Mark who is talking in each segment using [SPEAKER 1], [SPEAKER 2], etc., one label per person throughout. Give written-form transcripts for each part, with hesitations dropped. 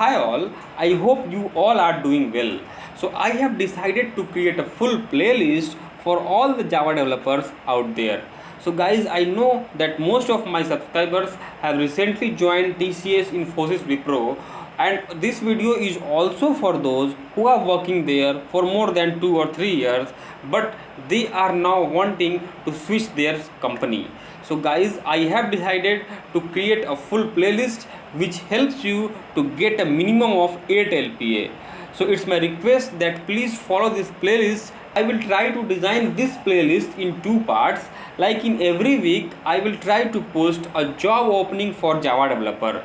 [SPEAKER 1] hi all, I hope you all are doing well. So I have decided to create a full playlist for all the Java developers out there. So guys, I know that most of my subscribers have recently joined TCS Infosys Wipro, and this video is also for those who are working there for more than 2 or 3 years, but they are now wanting to switch their company. So guys, I have decided to create a full playlist which helps you to get a minimum of 8 LPA. So it's my request that please follow this playlist. I will try to design this playlist in 2 parts. Like in every week, I will try to post a job opening for Java developer.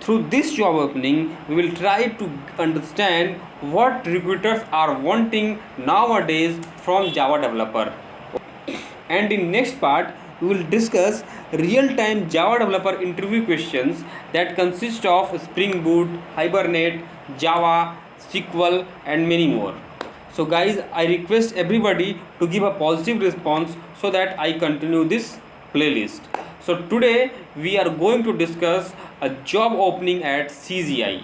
[SPEAKER 1] Through this job opening, we will try to understand what recruiters are wanting nowadays from Java developer. And in next part, we will discuss real-time Java developer interview questions that consist of Spring Boot, Hibernate, Java, SQL and many more. So guys, I request everybody to give a positive response so that I continue this playlist. So today we are going to discuss a job opening at CGI.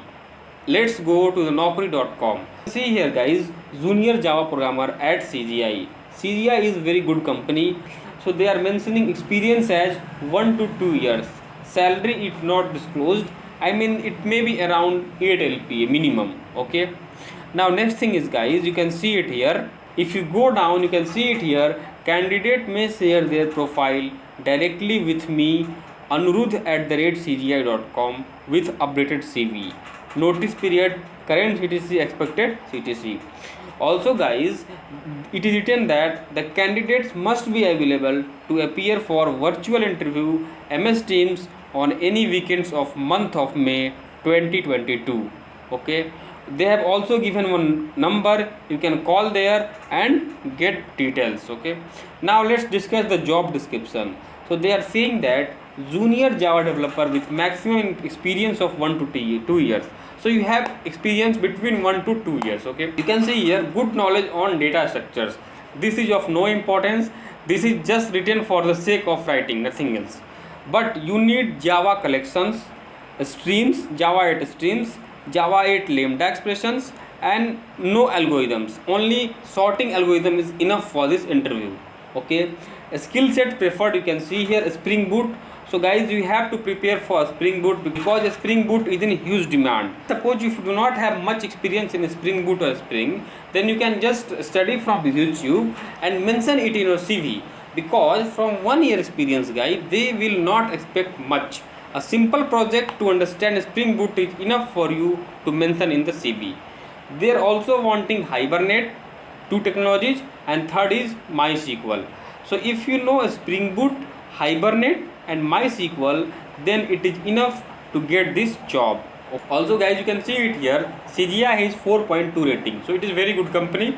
[SPEAKER 1] Let's go to the Naukri.com. See here guys, junior Java programmer at CGI. CGI is very good company. So they are mentioning experience as 1 to 2 years. Salary is not disclosed. I mean it may be around 8 LPA minimum. Okay. Now next thing is guys, you can see it here. If you go down, you can see it here. Candidate may share their profile directly with me, Anirudh@cgi.com with updated CV. Notice period, current CTC, expected CTC. Also guys, it is written that the candidates must be available to appear for virtual interview MS Teams on any weekends of month of May 2022. Okay. They have also given one number, you can call there and get details. Okay. Now let's discuss the job description. So they are saying that junior Java developer with maximum experience of 1 to 2 years. So you have experience between 1 to 2 years. Okay. You can see here good knowledge on data structures. This is of no importance. This is just written for the sake of writing, nothing else. But you need Java collections, streams, Java 8 streams, Java 8 lambda expressions and no algorithms. Only sorting algorithm is enough for this interview. Okay. A skill set preferred, you can see here Spring Boot. So guys, you have to prepare for Spring Boot because Spring Boot is in huge demand. Suppose if you do not have much experience in Spring Boot or Spring, then you can just study from YouTube and mention it in your CV, because from 1 year experience guys, they will not expect much. A simple project to understand Spring Boot is enough for you to mention in the CV. They are also wanting Hibernate, 2 technologies, and third is MySQL. So if you know Spring Boot, Hibernate and MySQL, then it is enough to get this job. Also guys, you can see it here, CGI is 4.2 rating. So it is very good company.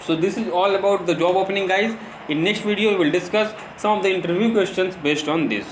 [SPEAKER 1] So this is all about the job opening guys. In next video we will discuss some of the interview questions based on this.